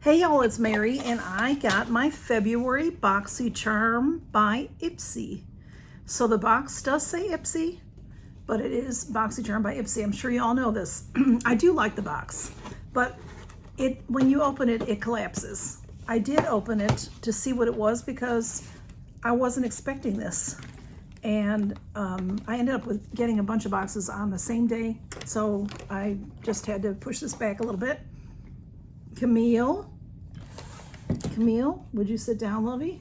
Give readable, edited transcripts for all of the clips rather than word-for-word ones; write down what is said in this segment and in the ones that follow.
Hey y'all, it's Mary, and I got my February Boxycharm by Ipsy. So the box does say Ipsy, but it is Boxycharm by Ipsy. I'm sure you all know this. I do like the box, but when you open it, it collapses. I did open it to see what it was because I wasn't expecting this. And I ended up with getting a bunch of boxes on the same day, so I just had to push this back a little bit. Camille, would you sit down, lovey?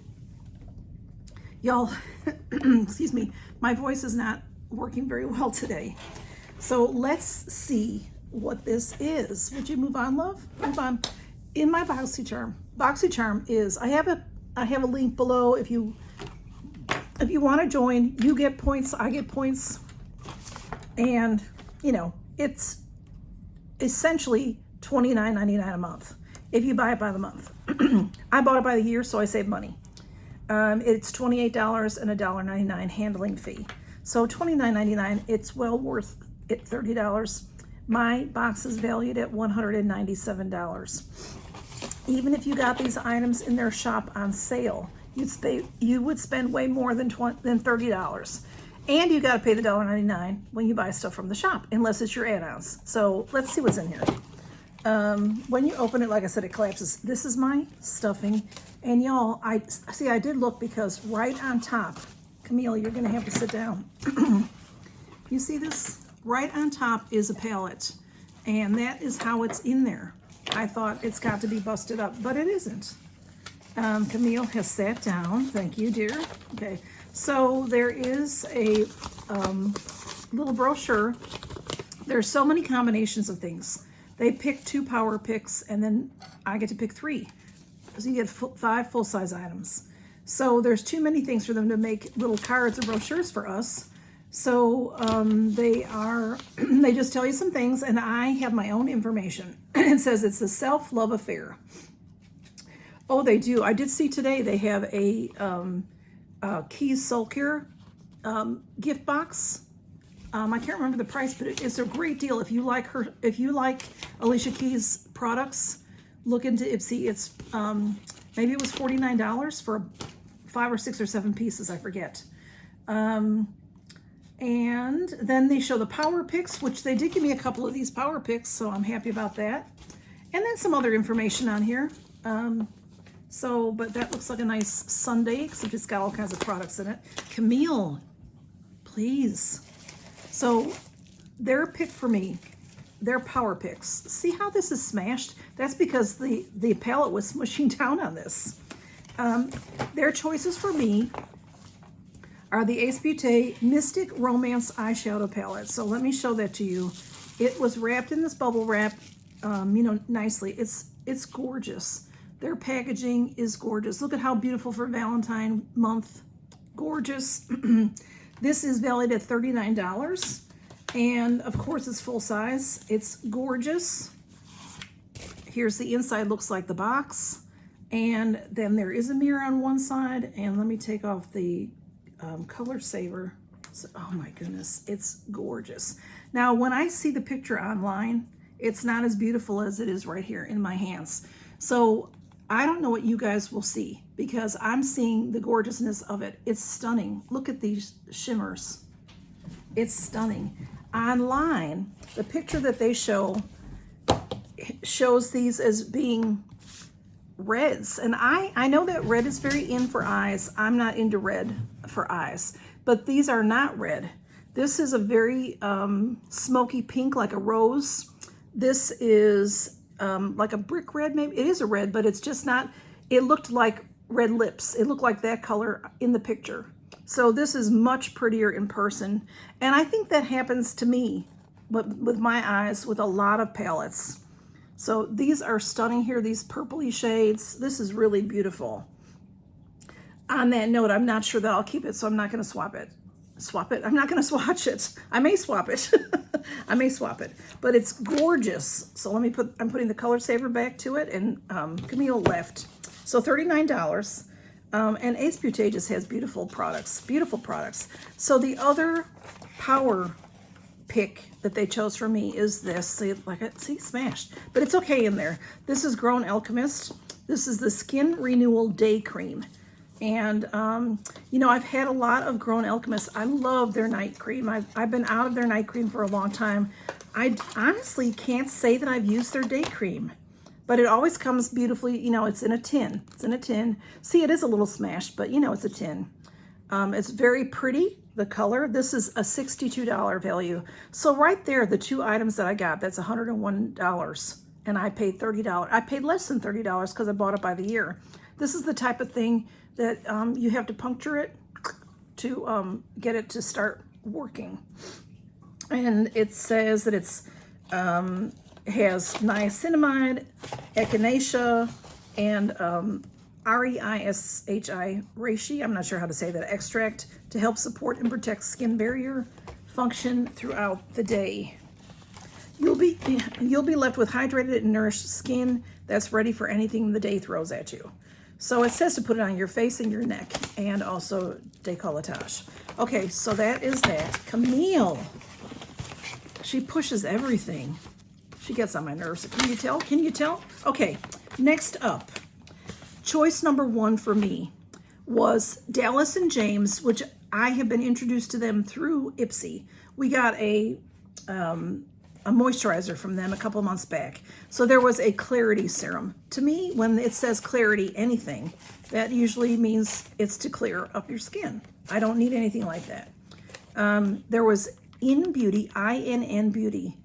Y'all, excuse me, my voice is not working very well today. So let's see what this is. Would you move on, love? Move on. In my Boxycharm. Boxycharm is, I have a link below. If you want to join, you get points, I get points. And, you know, it's essentially $29.99 a month if you buy it by the month. I bought it by the year, so I saved money. It's $28 and a $1.99 handling fee. So $29.99, it's well worth it, $30. My box is valued at $197. Even if you got these items in their shop on sale, you would spend way more than $30. And you got to pay the $1.99 when you buy stuff from the shop, unless it's your add-ons. So let's see what's in here. When you open it, like I said, it collapses. This is my stuffing. And y'all, I did look because right on top, Camille, you're going to have to sit down. You see this? Right on top is a palette. And that is how it's in there. I thought it's got to be busted up, but it isn't. Camille has sat down. Thank you, dear. Okay, so there is a little brochure. There's so many combinations of things. They pick 2 power picks, and then I get to pick 3. So you get 5 full-size items. So there's too many things for them to make little cards or brochures for us. So they just tell you some things, and I have my own information. It says it's a self-love affair. Oh, they do. I did see today they have a Keys Soul Care gift box. I can't remember the price, but it's a great deal. If you like Alicia Keys products, look into Ipsy. It's maybe it was $49 for 5 or 6 or 7 pieces, I forget. And then they show the power picks, which they did give me a couple of these power picks, so I'm happy about that. And then some other information on here. But that looks like a nice sundae, except it's got all kinds of products in it. Camille, please. So their pick for me, their power picks. See how this is smashed? That's because the palette was smushing down on this. Their choices for me are the Aceb Mystic Romance Eyeshadow Palette. So let me show that to you. It was wrapped in this bubble wrap, nicely. It's gorgeous. Their packaging is gorgeous. Look at how beautiful for Valentine month. Gorgeous. This is valued at $39. And of course it's full size. It's gorgeous. Here's the inside, looks like the box. And then there is a mirror on one side. And let me take off the color saver. So, oh my goodness, it's gorgeous. Now, when I see the picture online, it's not as beautiful as it is right here in my hands. So I don't know what you guys will see because I'm seeing the gorgeousness of it. It's stunning. Look at these shimmers. It's stunning. Online, the picture that they shows these as being reds. And I know that red is very in for eyes. I'm not into red for eyes, but these are not red. This is a very smoky pink, like a rose. This is like a brick red, maybe. It is a red, but it's just not, it looked like red lips. It looked like that color in the picture. So this is much prettier in person. And I think that happens to me with my eyes with a lot of palettes. So these are stunning here, these purpley shades. This is really beautiful. On that note, I'm not sure that I'll keep it, so I'm not going to swap it. I'm not going to swatch it. I may swap it. I may swap it, but it's gorgeous. So I'm putting the color saver back to it, and Camille left. So $39. And Aceb just has beautiful products. So the other power pick that they chose for me is this. See, smashed, but it's okay in there. This is Grown Alchemist. This is the Skin Renewal Day Cream. And, you know, I've had a lot of Grown Alchemist. I love their night cream. I've been out of their night cream for a long time. I honestly can't say that I've used their day cream, but it always comes beautifully. You know, it's in a tin. It's in a tin. See, it is a little smashed, but you know, it's a tin. It's very pretty, the color. This is a $62 value. So right there, the two items that I got, that's $101. And I paid $30. I paid less than $30 because I bought it by the year. This is the type of thing that you have to puncture it to get it to start working. And it says that it's has niacinamide, echinacea, and reishi, reishi, I'm not sure how to say that, extract to help support and protect skin barrier function throughout the day. You'll be left with hydrated and nourished skin that's ready for anything the day throws at you. So it says to put it on your face and your neck, and also décolletage. Okay, so that is that. Camille, she pushes everything. She gets on my nerves. Can you tell? Can you tell? Okay, next up, choice number one for me was Dallas and James, which I have been introduced to them through Ipsy. We got a moisturizer from them a couple months back. So there was a clarity serum. To me, when it says clarity anything, that usually means it's to clear up your skin. I don't need anything like that. There was In Beauty, INN Beauty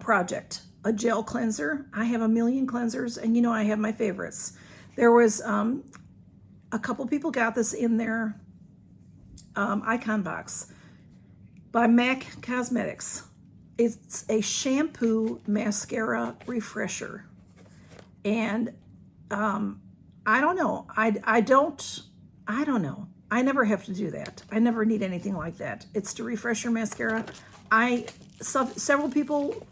project, a gel cleanser. I have a million cleansers, and you know I have my favorites. There was a couple people got this in their icon box by MAC Cosmetics. It's a shampoo mascara refresher. And I don't know. I don't know. I never have to do that. I never need anything like that. It's to refresh your mascara. Several people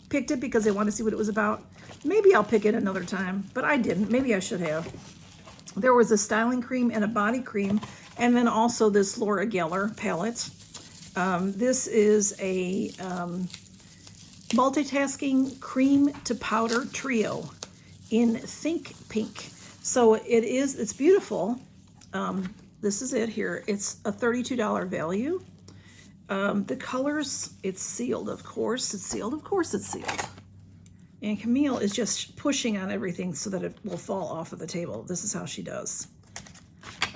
picked it because they wanted to see what it was about. Maybe I'll pick it another time, but I didn't. Maybe I should have. There was a styling cream and a body cream, and then also this Laura Geller palette. This is a multitasking cream to powder trio in Think Pink. So it's beautiful. This is it here. It's a $32 value. The colors, it's sealed, of course. It's sealed, of course it's sealed. And Camille is just pushing on everything so that it will fall off of the table. This is how she does.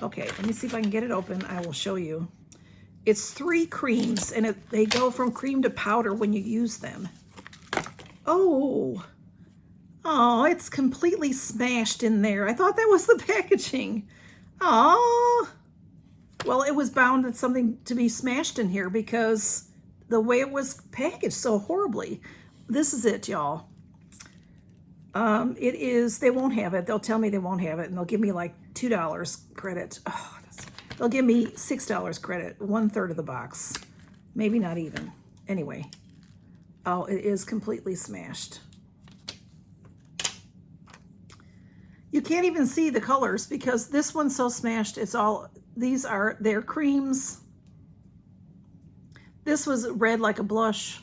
Okay, let me see if I can get it open. I will show you. It's 3 creams, and they go from cream to powder when you use them. Oh, it's completely smashed in there. I thought that was the packaging. Oh, well, it was bound to something to be smashed in here because the way it was packaged so horribly. This is it, y'all. It is, they won't have it. They'll tell me they won't have it, and they'll give me like $2 credit. Oh, they'll give me $6 credit, 1/3 of the box. Maybe not even. Anyway. Oh, it is completely smashed. You can't even see the colors because this one's so smashed. These are their creams. This was red like a blush.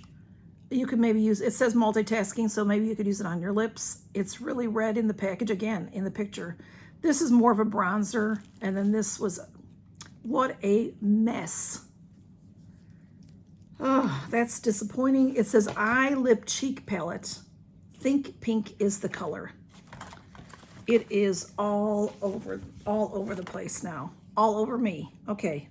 You could maybe use, it says multitasking, so maybe you could use it on your lips. It's really red in the package, again, in the picture. This is more of a bronzer, and then this was, what a mess. Oh, that's disappointing. It says Eye Lip Cheek Palette. Think Pink is the color. It is all over the place now. All over me. Okay,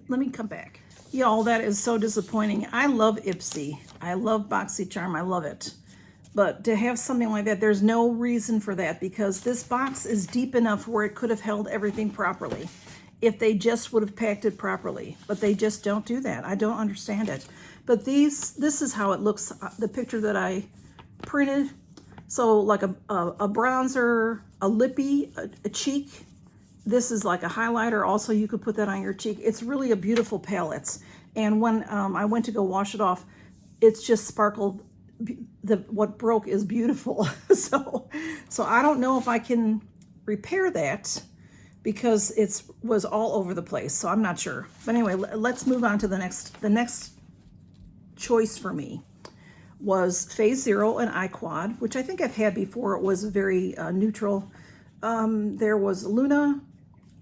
let me come back. Y'all, that is so disappointing. I love Ipsy. I love Boxycharm. I love it. But to have something like that, there's no reason for that because this box is deep enough where it could have held everything properly if they just would have packed it properly. But they just don't do that. I don't understand it. But this is how it looks, the picture that I printed. So like a bronzer, a lippy, a cheek. This is like a highlighter. Also, you could put that on your cheek. It's really a beautiful palette. And when I went to go wash it off, it's just sparkled. What broke is beautiful. So I don't know if I can repair that because it was all over the place. So I'm not sure. But anyway, let's move on to the next choice for me was Phase Zero and iQuad, which I think I've had before. It was very neutral. There was Luna.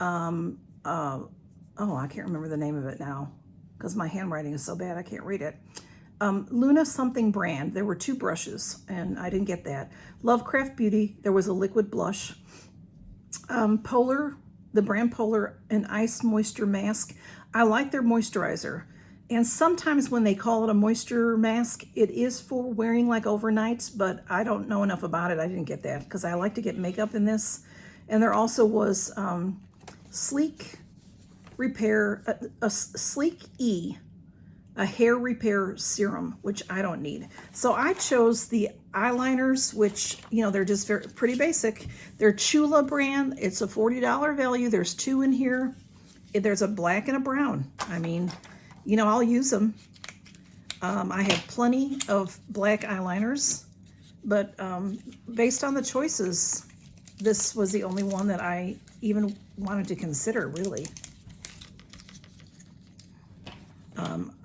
Oh, I can't remember the name of it now because my handwriting is so bad I can't read it. Luna something brand. There were 2 brushes, and I didn't get that. Lovecraft Beauty. There was a liquid blush. Polar, the brand Polar, an Ice Moisture Mask. I like their moisturizer. And sometimes when they call it a moisture mask, it is for wearing like overnight, but I don't know enough about it. I didn't get that because I like to get makeup in this. And there also was Sleek Repair, a Sleek E, a hair repair serum, which I don't need. So I chose the eyeliners, which, you know, they're just pretty basic. They're Chula brand. It's a $40 value. There's 2 in here. There's a black and a brown. I mean, you know, I'll use them. I have plenty of black eyeliners, but based on the choices, this was the only one that I even wanted to consider, really.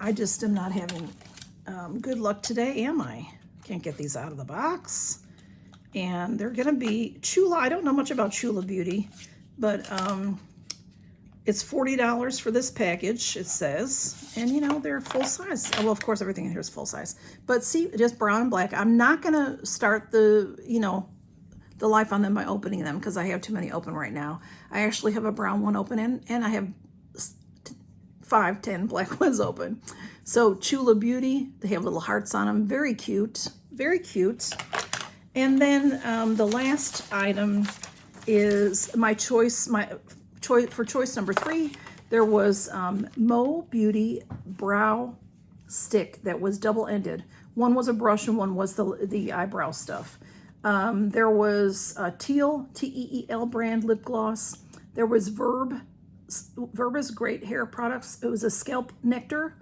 I just am not having good luck today, am I? Can't get these out of the box. And they're gonna be Chula. I don't know much about Chula Beauty, but it's $40 for this package, it says. And you know, they're full size. Oh, well, of course, everything in here is full size. But see, just brown and black. I'm not gonna start the, you know, the life on them by opening them because I have too many open right now. I actually have a brown one open and I have 5, 10 black ones open. So Chula Beauty, they have little hearts on them. Very cute, very cute. And then the last item is my choice, for choice number 3, there was Mo Beauty Brow Stick that was double-ended. One was a brush and one was the eyebrow stuff. There was Teal, T-E-E-L brand lip gloss. There was Verba's Great Hair Products. It was a scalp nectar.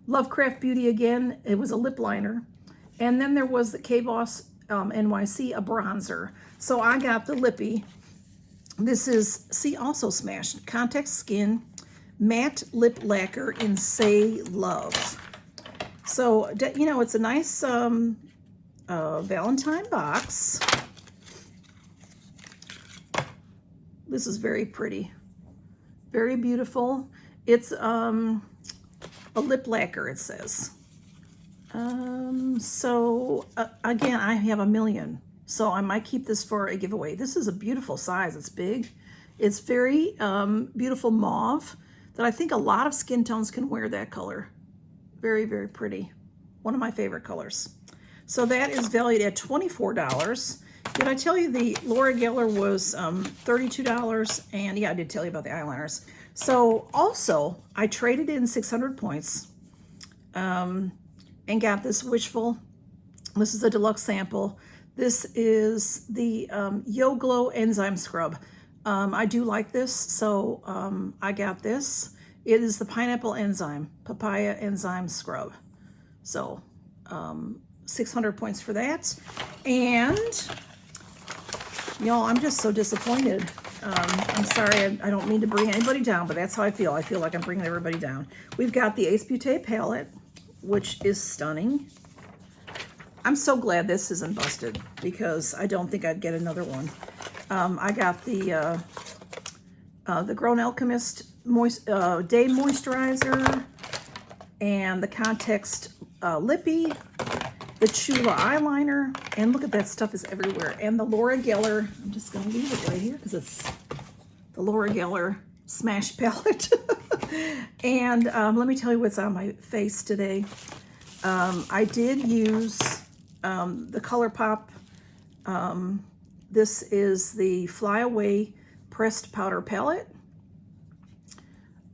Lovecraft Beauty again. It was a lip liner. And then there was the K-Boss NYC, a bronzer. So I got the Lippie. This is, see, also smashed. Contact Skin Matte Lip Lacquer in Say Love. So, you know, it's a nice Valentine box. This is very pretty. Very beautiful. It's a lip lacquer, it says. Again, I have a million. So I might keep this for a giveaway. This is a beautiful size. It's big. It's very beautiful mauve that I think a lot of skin tones can wear that color. Very, very pretty. One of my favorite colors. So that is valued at $24. Did I tell you the Laura Geller was $32? And yeah, I did tell you about the eyeliners. So also, I traded in 600 points and got this Wishful. This is a deluxe sample. This is the Yo Glow Enzyme Scrub. I do like this, so I got this. It is the Pineapple Enzyme, Papaya Enzyme Scrub. So 600 points for that. And y'all, I'm just so disappointed. I'm sorry, I don't mean to bring anybody down, but that's how I feel. I feel like I'm bringing everybody down. We've got the Ace Beauty palette, which is stunning. I'm so glad this isn't busted because I don't think I'd get another one. I got the Grown Alchemist Day Moisturizer and the Context Lippie, the Chula eyeliner, and look at that stuff is everywhere. And the Laura Geller, I'm just gonna leave it right here because it's the Laura Geller Smash Palette. And let me tell you what's on my face today. I did use the ColourPop. This is the Fly Away Pressed Powder Palette.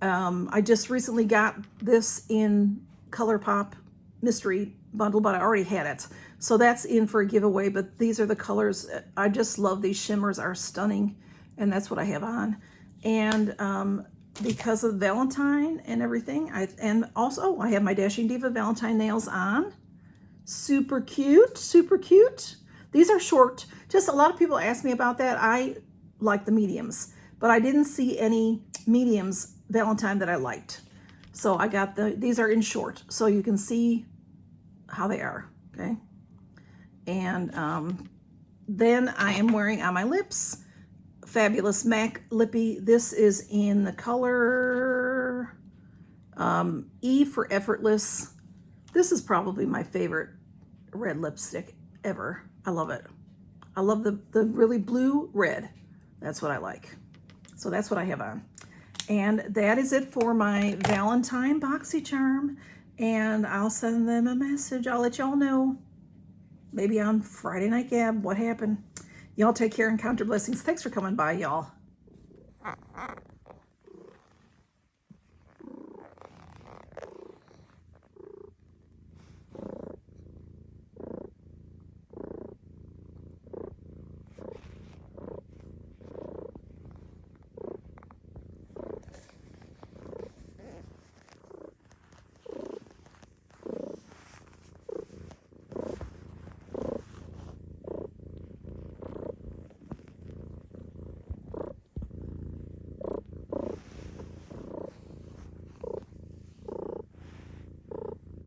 I just recently got this in ColourPop Mystery Bundle, but I already had it. So that's in for a giveaway, but these are the colors. I just love these shimmers, are stunning, and that's what I have on. And because of Valentine and everything, and also I have my Dashing Diva Valentine nails on. Super cute, super cute. These are short. Just a lot of people ask me about that. I like the mediums, but I didn't see any mediums Valentine that I liked. So I got these are in short. So you can see how they are, okay? And then I am wearing on my lips Fabulous MAC Lippie. This is in the color E for Effortless. This is probably my favorite red lipstick ever. I love it. I love the really blue red. That's what I like. So that's what I have on. And that is it for my Valentine Boxycharm. And I'll send them a message. I'll let y'all know. Maybe on Friday Night Gab what happened. Y'all take care and count your blessings. Thanks for coming by, y'all.